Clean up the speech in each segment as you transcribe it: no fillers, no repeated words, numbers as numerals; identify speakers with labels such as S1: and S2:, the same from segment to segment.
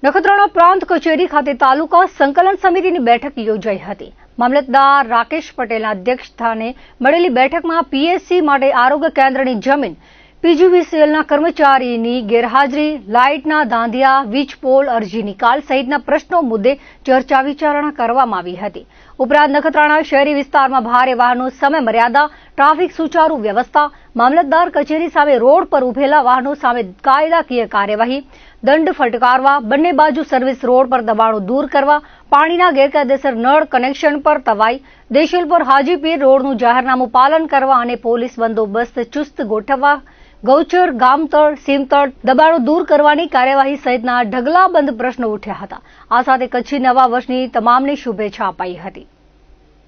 S1: નખત્રાણા પ્રાંત કચેરી ખાતે તાલુકા સંકલન સમિતિની બેઠક યોજાઈ હતી। મામલતદાર રાકેશ પટેલના અધ્યક્ષસ્થાને મળેલી બેઠકમાં પીએસસી માટે આરોગ્ય કેન્દ્રની જમીન, પીજીવીસીએલના કર્મચારીની ગેરહાજરી, લાઇટના ધાંધિયા, વીજ પોલ અરજી નિકાલ સહિતના પ્રશ્નો મુદ્દે ચર્ચા વિચારણા કરવામાં આવી હતી। ઉપરાંત નખત્રાણા શહેરી વિસ્તારમાં ભારે વાહનો સમય મર્યાદા, ટ્રાફિક સુચારુ વ્યવસ્થા, મામલતદાર કચેરી સામે રોડ પર ઉભેલા વાહનો સામે કાયદાકીય કાર્યવાહી, દંડ ફટકારવા, બંને બાજુ સર્વિસ રોડ પર દબાણો દૂર કરવા, પાણીના ગેરકાયદેસર નળ કનેક્શન પર તવાઈ, દેશલ પર હાજીપીર રોડનું જાહેરનામું પાલન કરવા અને પોલીસ બંદોબસ્ત ચુસ્ત ગોઠવવા, ગૌચર, ગામતળ, સીમતળ દબાણો દૂર કરવાની કાર્યવાહી સહિતના ઢગલાબંધ પ્રશ્નો ઉઠ્યા હતા। આ સાથે કચ્છી નવા વર્ષની તમામને શુભેચ્છા અપાઈ હતી।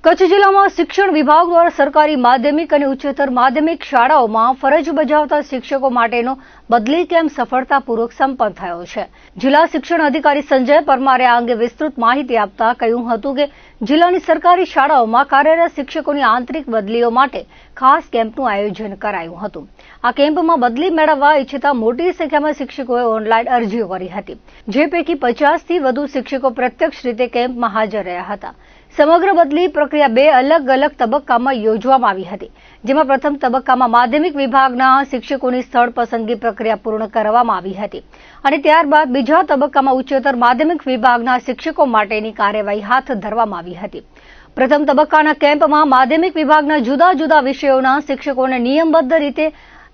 S1: કચ્છ જિલ્લામાં શિક્ષણ વિભાગ દ્વારા સરકારી માધ્યમિક અને ઉચ્ચતર માધ્યમિક શાળાઓમાં ફરજ બજાવતા શિક્ષકો માટેનો બદલી કેમ્પ સફળતાપૂર્વક સંપન્ન થયો છે। જિલ્લા શિક્ષણ અધિકારી સંજય પરમારે આ અંગે વિસ્તૃત માહિતી આપતા કહ્યું હતું કે જિલ્લાની સરકારી શાળાઓમાં કાર્યરત શિક્ષકોની આંતરિક બદલીઓ માટે ખાસ કેમ્પનું આયોજન કરાયું હતું। આ કેમ્પમાં બદલી મેળવવા ઈચ્છતા મોટી સંખ્યામાં શિક્ષકોએ ઓનલાઈન અરજીઓ કરી હતી, જે પૈકી 50થી વધુ શિક્ષકો પ્રત્યક્ષ રીતે કેમ્પમાં હાજર રહ્યા હતા। સમગ્ર બદલી પ્રક્રિયા 2 અલગ અલગ તબક્કામાં યોજવામાં આવી હતી, જેમાં પ્રથમ તબક્કામાં માધ્યમિક વિભાગના શિક્ષકોની સ્થળ પસંદગી પ્રક્રિયા પૂર્ણ કરવામાં આવી હતી અને ત્યારબાદ બીજા તબક્કામાં ઉચ્ચતર માધ્યમિક વિભાગના શિક્ષકો માટેની કાર્યવાહી હાથ ધરવામાં આવી હતી। પ્રથમ તબક્કાના કેમ્પમાં માધ્યમિક વિભાગના જુદા જુદા વિષયોના શિક્ષકોને નિયમબદ્ધ રીતે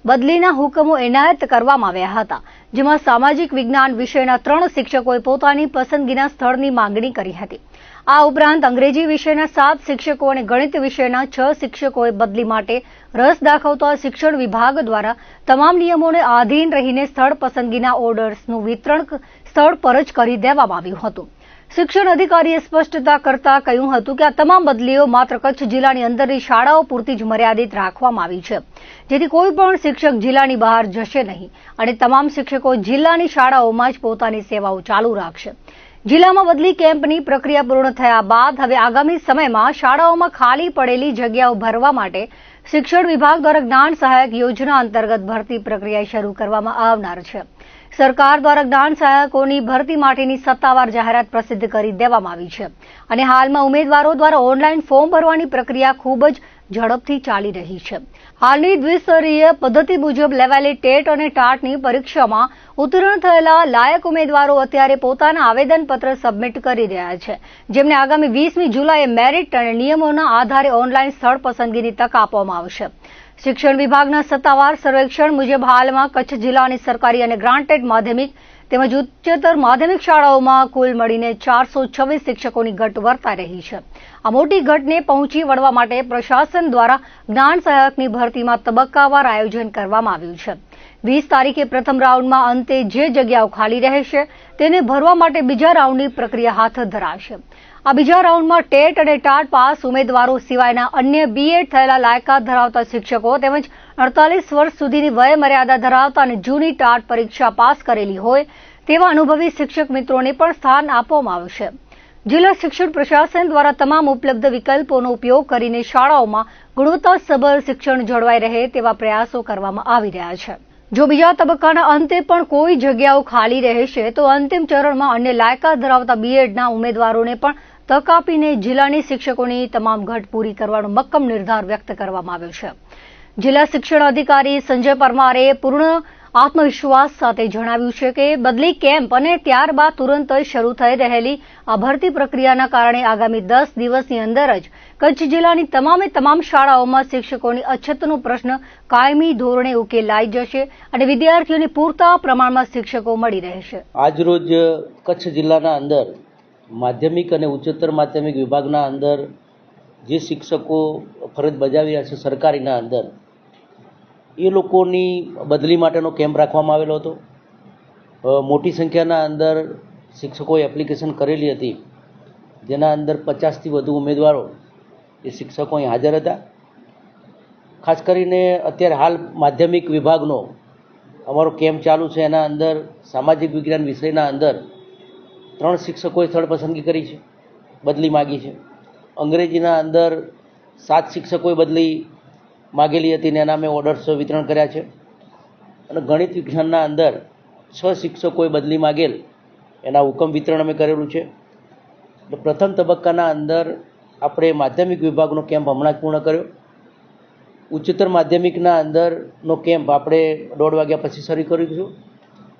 S1: બદલીના હુકમો એનાયત કરવામાં આવ્યા હતા, જેમાં સામાજિક વિજ્ઞાન વિષયના 3 શિક્ષકોએ પોતાની પસંદગીના સ્થળની માંગણી કરી હતી। આ ઉપરાંત અંગ્રેજી વિષયના 7 શિક્ષકો અને ગણિત વિષયના 6 શિક્ષકોએ બદલી માટે રસ દાખવતા શિક્ષણ વિભાગ દ્વારા તમામ નિયમોને આધીન રહીને સ્થળ પસંદગીના ઓર્ડર્સનું વિતરણ સ્થળ પર જ કરી દેવામાં આવ્યું હતું। શિક્ષણ અધિકારીએ સ્પષ્ટતા કરતા કહ્યું હતું કે આ તમામ બદલીઓ માત્ર કચ્છ જિલ્લાની અંદરની શાળાઓ પૂરતી જ મર્યાદિત રાખવામાં આવી છે, જેથી કોઈ પણ શિક્ષક જિલ્લાની બહાર જશે નહીં અને તમામ શિક્ષકો જિલ્લાની શાળાઓમાં જ પોતાની સેવાઓ ચાલુ રાખશે। જિલ્લામાં બદલી કેમ્પની પ્રક્રિયા પૂર્ણ થયા બાદ હવે આગામી સમયમાં શાળાઓમાં ખાલી પડેલી જગ્યાઓ ભરવા માટે શિક્ષણ વિભાગ દ્વારા જ્ઞાન સહાયક યોજના અંતર્ગત ભરતી પ્રક્રિયા શરૂ કરવામાં આવનાર છે। સરકાર દ્વારા જ્ઞાન સહાયકોની ભરતી માટેની સત્તાવાર જાહેરાત પ્રસિદ્ધ કરી દેવામાં આવી છે અને હાલમાં ઉમેદવારો દ્વારા ઓનલાઈન ફોર્મ ભરવાની પ્રક્રિયા ખૂબ જ ઝડપથી ચાલી રહી છે। હાલની દ્વિસ્તરીય પદ્ધતિ મુજબ લેવાયેલી ટેટ અને ટાટની પરીક્ષામાં ઉત્તીર્ણ થયેલા લાયક ઉમેદવારો અત્યારે પોતાના આવેદનપત્ર સબમિટ કરી રહ્યા છે, જેમને આગામી 20મી જુલાઈએ મેરિટ અને નિયમોના આધારે ઓનલાઈન સ્થળ પસંદગીની તક આપવામાં આવશે। શિક્ષણ વિભાગના સત્તાવાર સર્વેક્ષણ મુજબ હાલમાં કચ્છ જિલ્લાની સરકારી અને ગ્રાન્ટેડ માધ્યમિક તેમજ ઉચ્ચતર માધ્યમિક શાળાઓમાં કુલ મળીને 426 શિક્ષકોની ઘટ વર્તાઈ રહી છે। આ મોટી ઘટને પહોંચી વળવા માટે પ્રશાસન દ્વારા જ્ઞાન સહાયકની ભરતીમાં તબક્કાવાર આયોજન કરવામાં આવ્યું છે। 20 તારીખે પ્રથમ રાઉન્ડમાં અંતે જે જગ્યાઓ ખાલી રહેશે તેને ભરવા માટે બીજા રાઉન્ડની પ્રક્રિયા હાથ ધરાશે। આ બીજા રાઉન્ડમાં ટેટ અને ટાટ પાસ ઉમેદવારો સિવાયના અન્ય બીએડ થયેલા લાયકાત ધરાવતા શિક્ષકો તેમજ 48 વર્ષ સુધીની વય મર્યાદા ધરાવતા અને જૂની ટાટ પરીક્ષા પાસ કરેલી હોય તેવા અનુભવી શિક્ષક મિત્રોને પણ સ્થાન આપવામાં આવશે। જિલ્લા શિક્ષણ પ્રશાસન દ્વારા તમામ ઉપલબ્ધ વિકલ્પોનો ઉપયોગ કરીને શાળાઓમાં ગુણવત્તાસભર શિક્ષણ જળવાઈ રહે તેવા પ્રયાસો કરવામાં આવી રહ્યા છે। જો બીજા તબક્કાના અંતે પણ કોઈ જગ્યાઓ ખાલી રહેશે તો અંતિમ ચરણમાં અન્ય લાયકાત ધરાવતા બીએડના ઉમેદવારોને પણ તક આપીને જિલ્લાની શિક્ષકોની તમામ ઘટ પૂરી કરવાનો મક્કમ નિર્ધાર વ્યક્ત કરવામાં આવ્યો છે। જિલ્લા શિક્ષણ અધિકારી સંજય પરમારે પૂર્ણ આત્મવિશ્વાસ સાથે જણાવ્યું છે કે બદલી કેમ્પ અને ત્યારબાદ તુરંત શરૂ થઈ રહેલી આ ભરતી પ્રક્રિયાના કારણે આગામી 10 દિવસની અંદર જ કચ્છ જિલ્લાની તમામ શાળાઓમાં શિક્ષકોની અછતનો પ્રશ્ન કાયમી ધોરણે ઉકેલાઈ જશે અને વિદ્યાર્થીઓને પૂરતા પ્રમાણમાં શિક્ષકો મળી રહેશે।
S2: આજરોજ કચ્છ જિલ્લાના અંદર માધ્યમિક અને ઉચ્ચતર માધ્યમિક વિભાગના અંદર જે શિક્ષકો ફરજ બજાવ્યા છે સરકારીના અંદર, એ લોકોની બદલી માટેનો કેમ્પ રાખવામાં આવેલો હતો। મોટી સંખ્યાના અંદર શિક્ષકોએ એપ્લિકેશન કરેલી હતી, જેના અંદર 50થી વધુ ઉમેદવારો એ શિક્ષકો અહીં હાજર હતા। ખાસ કરીને અત્યારે હાલ માધ્યમિક વિભાગનો અમારો કેમ્પ ચાલુ છે, એના અંદર સામાજિક વિજ્ઞાન વિષયના અંદર 3 શિક્ષકોએ સ્થળ પસંદગી કરી છે, બદલી માગી છે। અંગ્રેજીના અંદર 7 શિક્ષકોએ બદલી માગેલી હતી ને એના અમે ઓર્ડર્સ વિતરણ કર્યા છે અને ગણિત વિજ્ઞાનના અંદર 6 શિક્ષકોએ બદલી માગેલ એના હુકમ વિતરણ અમે કરેલું છે. એટલે પ્રથમ તબક્કાના અંદર આપણે માધ્યમિક વિભાગનો કેમ્પ હમણાં જ પૂર્ણ કર્યો. ઉચ્ચતર માધ્યમિકના અંદરનો કેમ્પ આપણે 1:30 વાગ્યા પછી શરૂ કરીશું.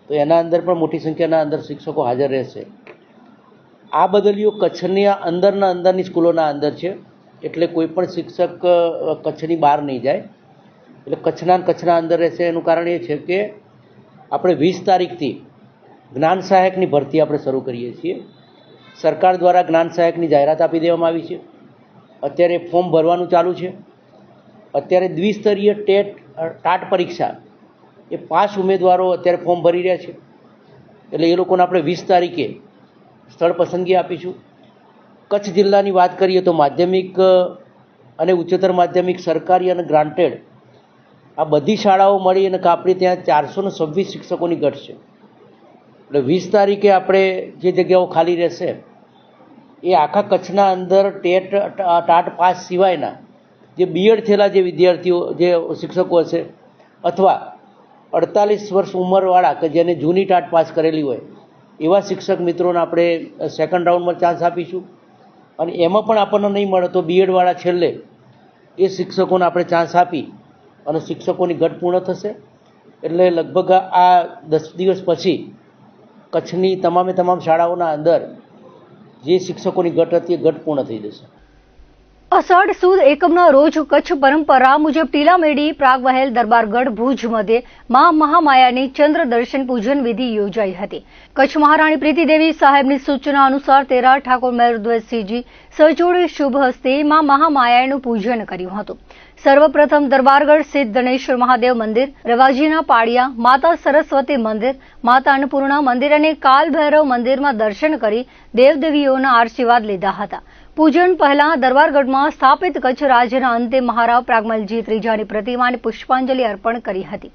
S2: તો એના અંદર પણ મોટી સંખ્યાના અંદર શિક્ષકો હાજર રહેશે. આ બદલીઓ કચ્છની અંદરની સ્કૂલોના અંદર છે, એટલે કોઈ પણ શિક્ષક કચ્છની બહાર નહીં જાય, એટલે કચ્છના અંદર રહેશે. એનું કારણ એ છે કે આપણે 20 તારીખથી જ્ઞાન સહાયકની ભરતી આપણે શરૂ કરીએ છીએ. સરકાર દ્વારા જ્ઞાન સહાયકની જાહેરાત આપી દેવામાં આવી છે. અત્યારે ફોર્મ ભરવાનું ચાલુ છે. અત્યારે દ્વિસ્તરીય ટાટ પરીક્ષા એ 5 ઉમેદવારો અત્યારે ફોર્મ ભરી રહ્યા છે. એટલે એ લોકોને આપણે 20 તારીખે સ્થળ પસંદગી આપીશું. કચ્છ જિલ્લાની વાત કરીએ તો માધ્યમિક અને ઉચ્ચતર માધ્યમિક સરકારી અને ગ્રાન્ટેડ આ બધી શાળાઓ મળી અને આપણે ત્યાં 426 શિક્ષકોની ઘટ છે. એટલે 20 તારીખે આપણે જે જગ્યાઓ ખાલી રહેશે એ આખા કચ્છના અંદર ટાટ પાસ સિવાયના જે બીએડ થયેલા જે વિદ્યાર્થીઓ જે શિક્ષકો હશે અથવા 48 વર્ષ ઉંમરવાળા કે જેને જૂની ટાટ પાસ કરેલી હોય એવા શિક્ષક મિત્રોને આપણે સેકન્ડ રાઉન્ડમાં ચાન્સ આપીશું. અને એમાં પણ આપણને નહીં મળે તો બીએડવાળા છેલ્લે એ શિક્ષકોને આપણે ચાન્સ આપી અને શિક્ષકોની ઘટ પૂર્ણ થશે. એટલે લગભગ આ 10 દિવસ પછી કચ્છની તમામ શાળાઓના અંદર જે શિક્ષકોની ઘટ હતી એ ઘટ પૂર્ણ થઈ જશે.
S1: અષાઢ સુદ એકમના રોજ કચ્છ પરંપરા મુજબ ટીલામેડી પ્રાગવહેલ દરબારગઢ ભુજ મધ્યે મા મહામાયાની ચંદ્ર દર્શન પૂજન વિધિ યોજાઈ હતી. કચ્છ મહારાણી પ્રીતિદેવી સાહેબની સૂચના અનુસાર તેરા ઠાકોર મહેરુદ્વેજસિંહજી સચોડે શુભ હસ્તે મા મહામાયાનું પૂજન કર્યું હતું. સર્વપ્રથમ દરબારગઢ સ્થિત ધનેશ્વર મહાદેવ મંદિર, રવાજીના પાડિયા, માતા સરસ્વતી મંદિર, માતા અન્નપૂર્ણા મંદિર અને કાલભૈરવ મંદિરમાં દર્શન કરી દેવદેવીઓના આશીર્વાદ લીધા હતા. પૂજન પહેલા દરબારગઢમાં સ્થાપિત કચ્છ રાજ્યના અંતિમ મહારાવ પ્રાગમલજી ત્રીજાની પ્રતિમાને પુષ્પાંજલિ અર્પણ કરી હતી.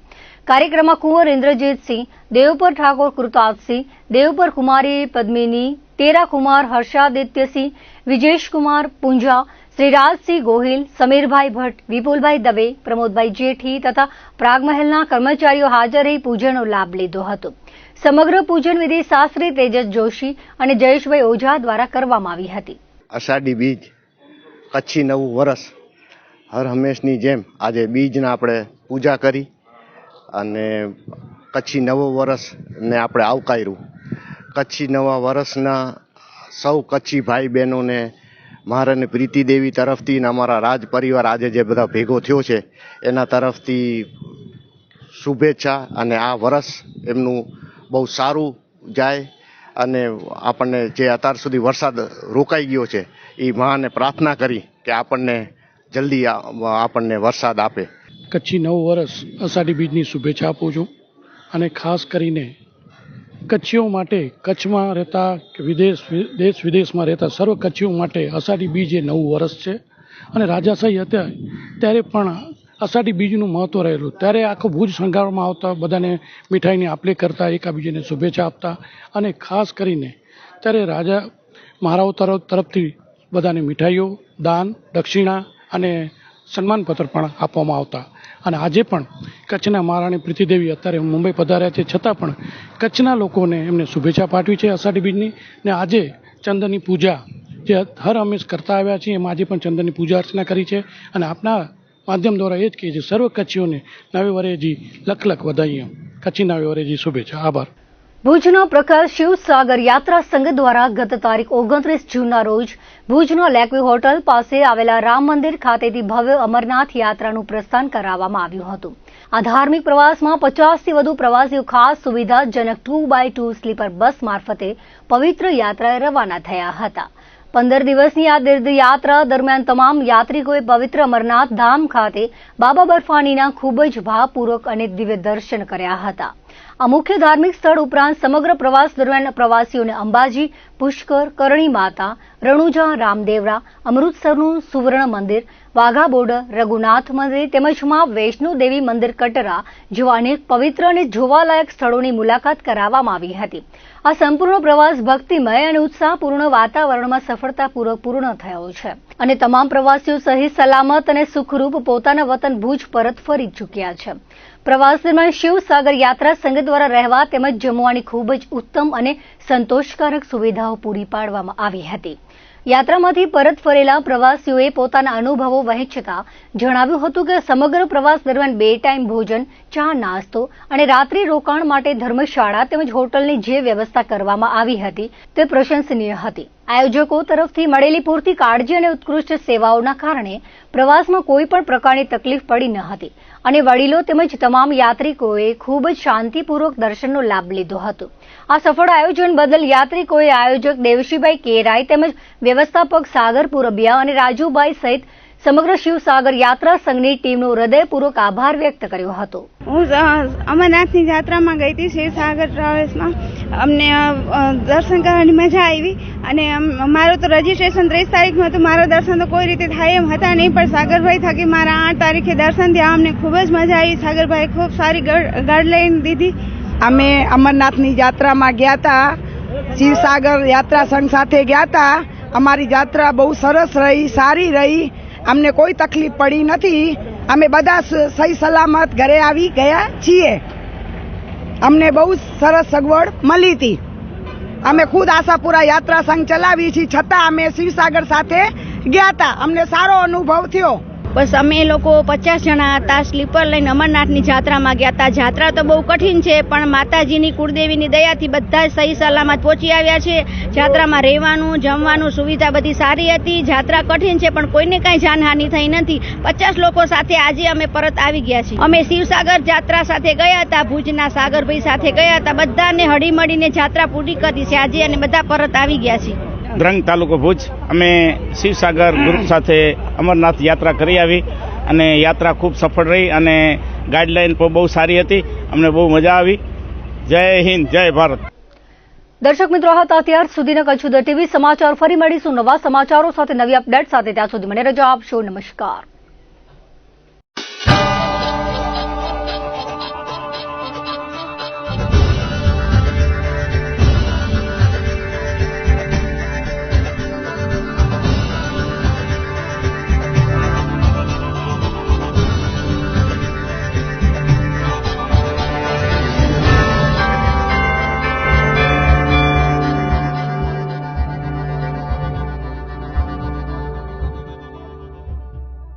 S1: કાર્યક્રમમાં કુંવર ઇન્દ્રજીતસિંહ, દેવપર ઠાકોર કૃતાથસિંહ, દેવપર કુમારી પદ્મિની, તેરા કુમાર હર્ષાદિત્યસિંહ, વિજેશકુમાર પુંજા, શ્રીરાજસિંહ ગોહિલ, સમીરભાઈ ભટ્ટ, વિપુલભાઈ દવે, પ્રમોદભાઈ જેઠી તથા પ્રાગમહેલના કર્મચારીઓ હાજર રહી પૂજનનો લાભ લીધો હતો. સમગ્ર પૂજન વિધિ શાસ્ત્રી તેજસ જોશી અને જયેશભાઈ ઓઝા દ્વારા કરવામાં આવી હતી.
S3: અષાઢી બીજ, કચ્છી નવું વરસ, હર હંમેશની જેમ આજે બીજના આપણે પૂજા કરી અને કચ્છી નવું વરસને આપણે આવકાર્યું. કચ્છી નવા વરસના સૌ કચ્છી ભાઈ બહેનોને મહારાણી પ્રીતિદેવી તરફથી અને અમારા રાજ પરિવાર આજે જે બધા ભેગો થયો છે એના તરફથી શુભેચ્છા. અને આ વરસ એમનું બહુ સારું જાય અને આપણને જે અત્યાર સુધી વરસાદ રોકાઈ ગયો છે એ માને પ્રાર્થના કરી કે આપણને જલ્દી આપણને વરસાદ આપે.
S4: કચ્છી નવું વર્ષ અષાઢી બીજની શુભેચ્છા આપું છું. અને ખાસ કરીને કચ્છીઓ માટે, કચ્છમાં રહેતા દેશ વિદેશમાં રહેતા સર્વ કચ્છીઓ માટે અષાઢી બીજ એ નવું વર્ષ છે. અને રાજાશાહી હતા ત્યારે પણ અષાઢી બીજનું મહત્ત્વ રહેલું. ત્યારે આખો ભુજ શણગારવામાં આવતા, બધાને મીઠાઈની આપલે કરતા, એકાબીજાને શુભેચ્છા આપતા. અને ખાસ કરીને ત્યારે રાજા મહારાવો તરફથી બધાને મીઠાઈઓ, દાન, દક્ષિણા અને સન્માનપત્ર પણ આપવામાં આવતા. અને આજે પણ કચ્છના મહારાણી પ્રીતિદેવી અત્યારે મુંબઈ પધાર્યા છે, છતાં પણ કચ્છના લોકોને એમને શુભેચ્છા પાઠવી છે અષાઢી બીજની. ને આજે ચંદ્રની પૂજા જે હર હંમેશ કરતા આવ્યા છીએ, એમાં આજે પણ ચંદ્રની પૂજા અર્ચના કરી છે. અને આપના માધ્યમ દ્વારા એ જ કહીએ છીએ સર્વ કચ્છીઓને નવે વરેજી લખ લખ વધાઈએ. કચ્છી નવે વરેજી શુભેચ્છા. આભાર.
S1: ભુજના પ્રકાશ શિવસાગર યાત્રા સંઘ દ્વારા ગત તારીખ 29 જૂનના રોજ ભુજના લેકવી હોટલ પાસે આવેલા રામ મંદિર ખાતેથી ભવ્ય અમરનાથ યાત્રાનું પ્રસ્થાન કરાવવામાં આવ્યું હતું. આ ધાર્મિક પ્રવાસમાં 50થી વધુ પ્રવાસીઓ ખાસ સુવિધાજનક 2x2 સ્લીપર બસ મારફતે પવિત્ર યાત્રાએ રવાના થયા હતા. 15 દિવસની આ તીર્થયાત્રા દરમિયાન તમામ યાત્રિકોએ પવિત્ર અમરનાથ ધામ ખાતે બાબા બર્ફાનીના ખૂબ જ ભાવપૂર્વક અને દિવ્ય દર્શન કર્યા હતા. આ મુખ્ય ધાર્મિક સ્થળ ઉપરાંત સમગ્ર પ્રવાસ દરમિયાન પ્રવાસીઓને અંબાજી, પુષ્કર, કરણી માતા, રણુજા, રામદેવરા, અમૃતસરનું સુવર્ણ મંદિર, વાઘા બોર્ડર, રઘુનાથ મંદિર તેમજ મા વૈષ્ણો દેવી મંદિર કટરા જેવા અનેક પવિત્ર અને જોવાલાયક સ્થળોની મુલાકાત કરાવવામાં આવી હતી. આ સંપૂર્ણ પ્રવાસ ભક્તિમય અને ઉત્સાહપૂર્ણ વાતાવરણમાં સફળતાપૂર્વક પૂર્ણ થયો છે અને તમામ પ્રવાસીઓ સહી સલામત અને સુખરૂપ પોતાના વતન ભુજ પરત ફરી ચૂક્યા છે. પ્રવાસ દરમિયાન શિવસાગર યાત્રા સંઘ દ્વારા રહેવા તેમજ જમવાની ખૂબ જ ઉત્તમ અને સંતોષકારક સુવિધાઓ પૂરી પાડવામાં આવી હતી. યાત્રામાંથી પરત ફરેલા પ્રવાસીઓએ પોતાના અનુભવો વહેંચતા જણાવ્યું હતું કે સમગ્ર પ્રવાસ દરમિયાન 2 ટાઈમ ભોજન, ચા, નાસ્તો અને રાત્રિ રોકાણ માટે ધર્મશાળા તેમજ હોટલની જે વ્યવસ્થા કરવામાં આવી હતી તે પ્રશંસનીય હતી. આયોજકો તરફથી મળેલી પૂરતી કાળજી અને ઉત્કૃષ્ટ સેવાઓના કારણે પ્રવાસમાં કોઈ પણ પ્રકારની તકલીફ પડી ન હતી અને વડીલો તેમજ તમામ યાત્રિકોએ ખૂબ જ શાંતિપૂર્વક દર્શનનો લાભ લીધો હતો. આ સફળ આયોજન બદલ યાત્રિકોએ આયોજક દેવશીભાઈ કેરાય તેમજ વ્યવસ્થાપક સાગર પુરબિયા અને રાજુભાઈ સહિત સમગ્ર શિવસાગર યાત્રા સંઘની ટીમનો હૃદયપૂર્વક આભાર વ્યક્ત કર્યો હતો.
S5: હું અમરનાથની યાત્રામાં ગઈ હતી શિવસાગર ટ્રાવેલ્સમાં. અમને દર્શન કરવાની મજા આવી અને મારું તો રજીસ્ટ્રેશન 30 તારીખનું હતું. મારા દર્શન તો કોઈ રીતે થાય એમ હતા નહીં, પણ સાગરભાઈ થકી મારા 8 તારીખે દર્શન થયા. અમને ખૂબ જ મજા આવી. સાગરભાઈ ખૂબ સારી ગાઈડલાઈન દીધી.
S6: અમે અમરનાથની યાત્રામાં ગયા હતા, શિવસાગર યાત્રા સંઘ સાથે ગયા હતા. અમારી યાત્રા બહુ સરસ રહી, સારી રહી. અમને કોઈ તકલીફ પડી નથી. અમે બધા સહી સલામત ઘરે આવી ગયા છીએ. અમને બહુ સરસ સગવડ મળી હતી. અમે ખુદ આશાપુરા યાત્રા સંઘ ચલાવીએ છીએ, છતાં અમે શિવસાગર સાથે ગયા હતા. અમને સારો અનુભવ થયો.
S5: બસ અમે લોકો 50 જણા હતા, સ્લીપર લઈને અમરનાથની જાત્રામાં ગયા હતા. જાત્રા તો બહુ કઠિન છે, પણ માતાજીની કુળદેવીની દયાથી બધા સહી સલામત પહોંચી આવ્યા છે. જાત્રામાં રહેવાનું, જમવાનું સુવિધા બધી સારી હતી. જાત્રા કઠિન છે, પણ કોઈને કાંઈ જાનહાનિ થઈ નથી. 50 લોકો સાથે આજે અમે પરત આવી ગયા છીએ. અમે શિવસાગર જાત્રા સાથે ગયા હતા, ભુજના સાગરભાઈ સાથે ગયા હતા. બધાને હળીમળીને જાત્રા પૂરી કરી છે આજે અને બધા પરત આવી ગયા છીએ.
S7: દ્રંગ તાલુકો ભુજ. અમે શિવસાગર ગ્રુપ સાથે અમરનાથ યાત્રા કરી આવી અને યાત્રા ખૂબ સફળ રહી અને ગાઈડલાઈન પણ બહુ સારી હતી. અમને બહુ મજા આવી. જય હિન્દ, જય ભારત.
S1: દર્શક મિત્રો, હતા અત્યાર સુધીના કચ્છ ઉદર ટીવી સમાચાર. ફરી મળીશું નવા સમાચારો સાથે, નવી અપડેટ સાથે. ત્યાં સુધી મને રજા આપશો. નમસ્કાર.